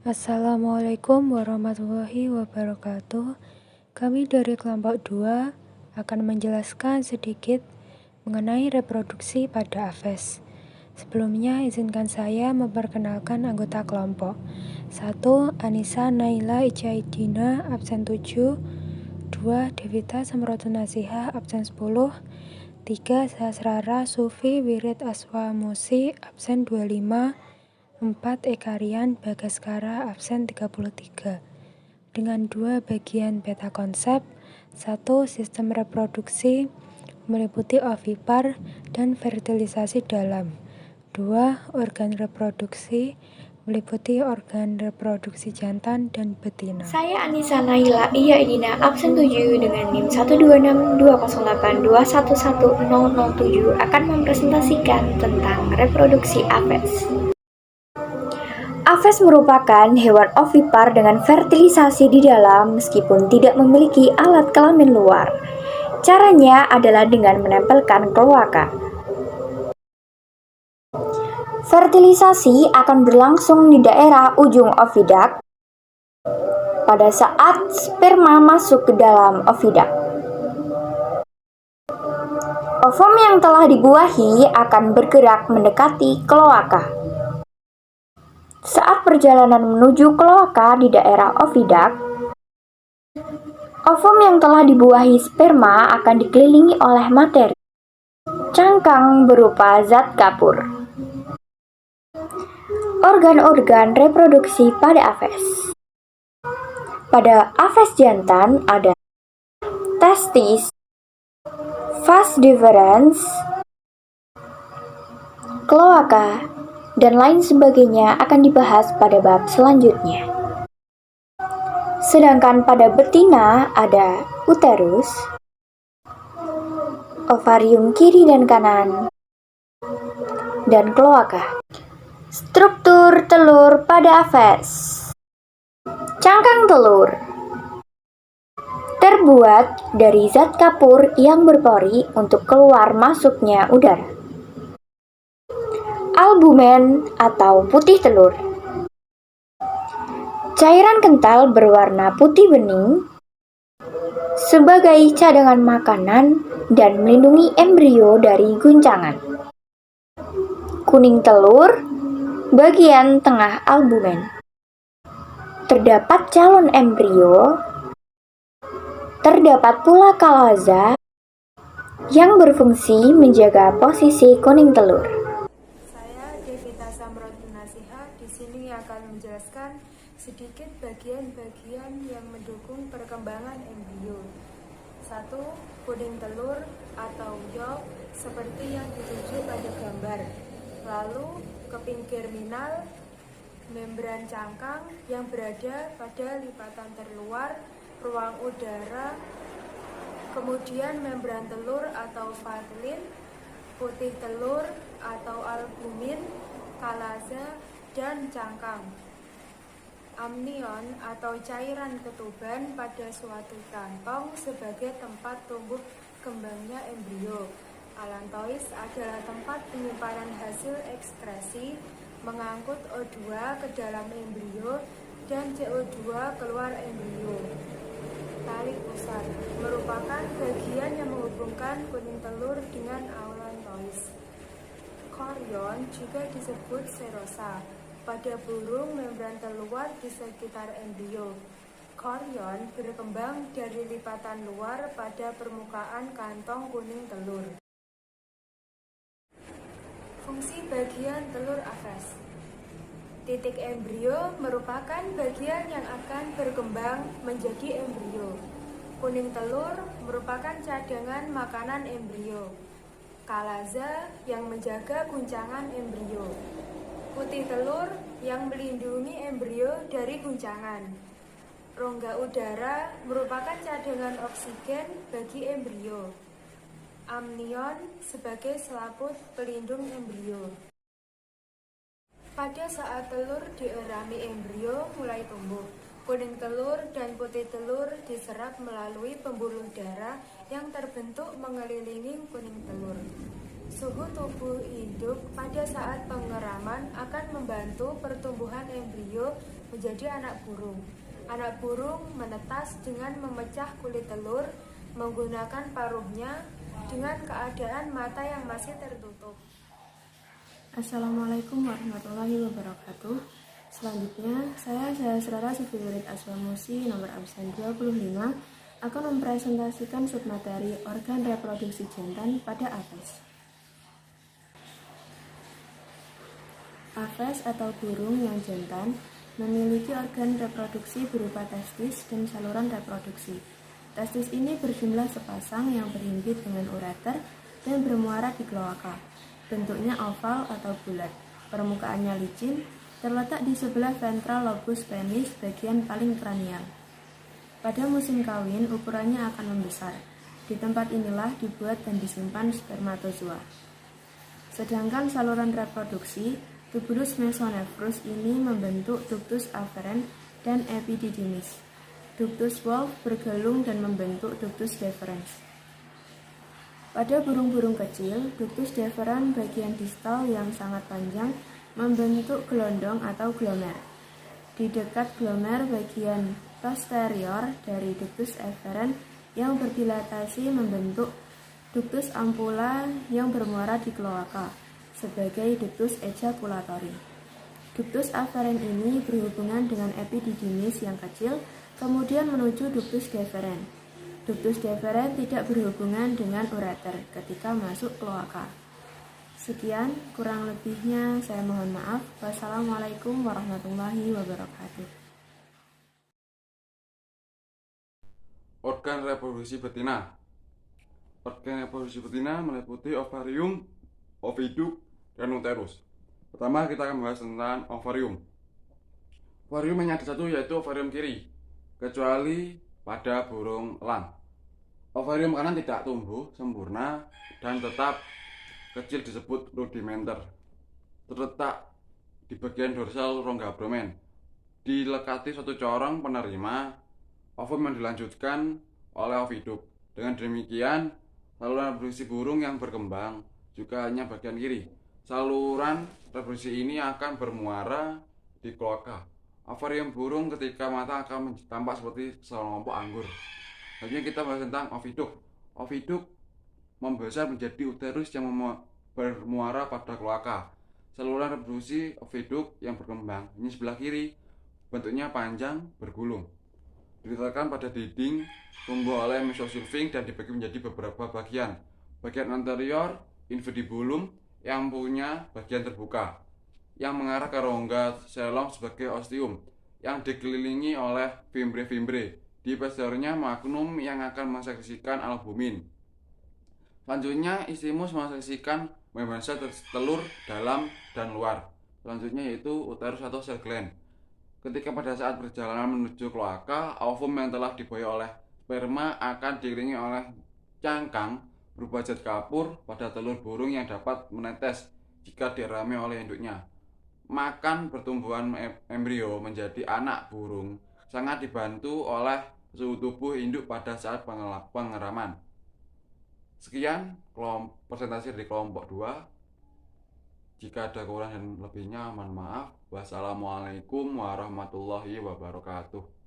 Assalamualaikum warahmatullahi wabarakatuh. Kami dari kelompok 2 akan menjelaskan sedikit mengenai reproduksi pada Aves. Sebelumnya izinkan saya memperkenalkan anggota kelompok. 1. Anissa Naila Ijaidina, absen 7. 2. Devita Samratun Nasihah, absen 10. 3. Sasrara Sufi Wirid Aswa Musi, absen 25. 4. Ekarian Bagaskara, absen 33. Dengan 2 bagian peta konsep. 1. Sistem reproduksi meliputi ovipar dan fertilisasi dalam. 2. Organ reproduksi meliputi organ reproduksi jantan dan betina. Saya Anissa Naila Iyaidina, absen 7 dengan NIM 1262082111007 akan mempresentasikan tentang reproduksi Aves. Aves merupakan hewan ovipar dengan fertilisasi di dalam meskipun tidak memiliki alat kelamin luar. Caranya adalah dengan menempelkan kloaka. Fertilisasi akan berlangsung di daerah ujung ovidak pada saat sperma masuk ke dalam ovidak. Ovum yang telah dibuahi akan bergerak mendekati kloaka. Saat perjalanan menuju kloaka di daerah ovidak, ovum yang telah dibuahi sperma akan dikelilingi oleh materi cangkang berupa zat kapur. Organ-organ reproduksi pada Aves. Pada Aves jantan ada testis, vas deferens, kloaka, dan lain sebagainya akan dibahas pada bab selanjutnya. Sedangkan pada betina ada uterus, ovarium kiri dan kanan, dan kloaka. Struktur telur pada Aves. Cangkang telur terbuat dari zat kapur yang berpori untuk keluar masuknya udara. Albumen atau putih telur. Cairan kental berwarna putih bening sebagai cadangan makanan dan melindungi embrio dari guncangan. Kuning telur, bagian tengah albumen. Terdapat calon embrio. Terdapat pula kalaza yang berfungsi menjaga posisi kuning telur. Saya Devita Samratun Nasihah di sini akan menjelaskan sedikit bagian-bagian yang mendukung perkembangan embrio. 1. Kuning telur atau yolk seperti yang ditunjuk pada gambar. Lalu keping germinal, membran cangkang yang berada pada lipatan terluar ruang udara, kemudian membran telur atau vatlin, putih telur atau albumin, kalaza, dan cangkang. Amnion atau cairan ketuban pada suatu kantong sebagai tempat tumbuh kembangnya embrio. Allantois adalah tempat penyimpanan hasil ekskresi, mengangkut O2 ke dalam embrio dan CO2 keluar embrio. Tali pusat merupakan bagian yang menghubungkan kuning telur dengan allantois. Chorion juga disebut serosa. Pada burung, membran terluar di sekitar embrio. Chorion berkembang dari lipatan luar pada permukaan kantong kuning telur. Fungsi bagian telur Aves. Titik embrio merupakan bagian yang akan berkembang menjadi embrio. Kuning telur merupakan cadangan makanan embrio. Kalaza yang menjaga guncangan embrio. Putih telur yang melindungi embrio dari guncangan. Rongga udara merupakan cadangan oksigen bagi embrio. Amnion sebagai selaput pelindung embrio. Pada saat telur dierami embrio mulai tumbuh, kuning telur dan putih telur diserap melalui pembuluh darah yang terbentuk mengelilingi kuning telur. Suhu tubuh induk pada saat pengeraman akan membantu pertumbuhan embrio menjadi anak burung. Anak burung menetas dengan memecah kulit telur menggunakan paruhnya dengan keadaan mata yang masih tertutup. Assalamualaikum warahmatullahi wabarakatuh. Selanjutnya, saya Sahasrara Sufiurid Aswamusi nomor absen 25 akan mempresentasikan submateri organ reproduksi jantan pada Aves. Aves atau burung yang jantan memiliki organ reproduksi berupa testis dan saluran reproduksi. Testis ini berjumlah sepasang yang berhimpit dengan ureter dan bermuara di kloaka. Bentuknya oval atau bulat, permukaannya licin, terletak di sebelah ventral lobus penis bagian paling kranial. Pada musim kawin, ukurannya akan membesar. Di tempat inilah dibuat dan disimpan spermatozoa. Sedangkan saluran reproduksi, tubulus mesonephros ini membentuk ductus afferens dan epididymis. Ductus Wolff bergelung dan membentuk ductus deferens. Pada burung-burung kecil, ductus deferens bagian distal yang sangat panjang membentuk gelondong atau glomer. Di dekat glomer bagian posterior dari ductus efferens yang berdilatasi membentuk ductus ampulla yang bermuara di kloaka sebagai ductus ejaculatori. Ductus afferens ini berhubungan dengan epididymis yang kecil, kemudian menuju ductus deferens. Ductus deferens tidak berhubungan dengan ureter ketika masuk kloaka. Sekian, kurang lebihnya saya mohon maaf. Wassalamualaikum warahmatullahi wabarakatuh. Organ reproduksi betina. Organ reproduksi betina meliputi ovarium, oviduk, dan uterus. Pertama kita akan membahas tentang ovarium. Ovarium hanya ada satu, yaitu ovarium kiri, kecuali pada burung elang. Ovarium kanan tidak tumbuh sempurna dan tetap kecil, disebut rudimenter. Terletak di bagian dorsal rongga abdomen. Dilekati suatu corong penerima ovum yang dilanjutkan oleh oviduk. Dengan demikian, saluran reproduksi burung yang berkembang juga hanya bagian kiri. Saluran reproduksi ini akan bermuara di kloaka. Ovarium burung ketika mata akan tampak seperti selompok anggur. Selanjutnya kita bahas tentang oviduk. Oviduk membesar menjadi uterus yang bermuara pada kloaka. Saluran reproduksi oviduk yang berkembang ini sebelah kiri, bentuknya panjang, bergulung. Diletakkan pada dinding, tumbuh oleh mesosulfing dan dibagi menjadi beberapa bagian. Bagian anterior, infundibulum, yang punya bagian terbuka, yang mengarah ke rongga selong sebagai ostium, yang dikelilingi oleh fimbre-fimbre. Di posteriornya magnum yang akan mensekresikan albumin. Selanjutnya istimus mensekresikan membran sel telur dalam dan luar. Selanjutnya yaitu uterus atau sel gland. Ketika pada saat perjalanan menuju kloaka, ovum yang telah dibuai oleh sperma akan dikelilingi oleh cangkang berupa zat kapur pada telur burung yang dapat menetes jika dirame oleh induknya. Makan pertumbuhan embrio menjadi anak burung sangat dibantu oleh suhu tubuh induk pada saat pengeraman. Sekian presentasi dari kelompok 2. Jika ada kurang dan lebihnya mohon maaf. Wassalamualaikum warahmatullahi wabarakatuh.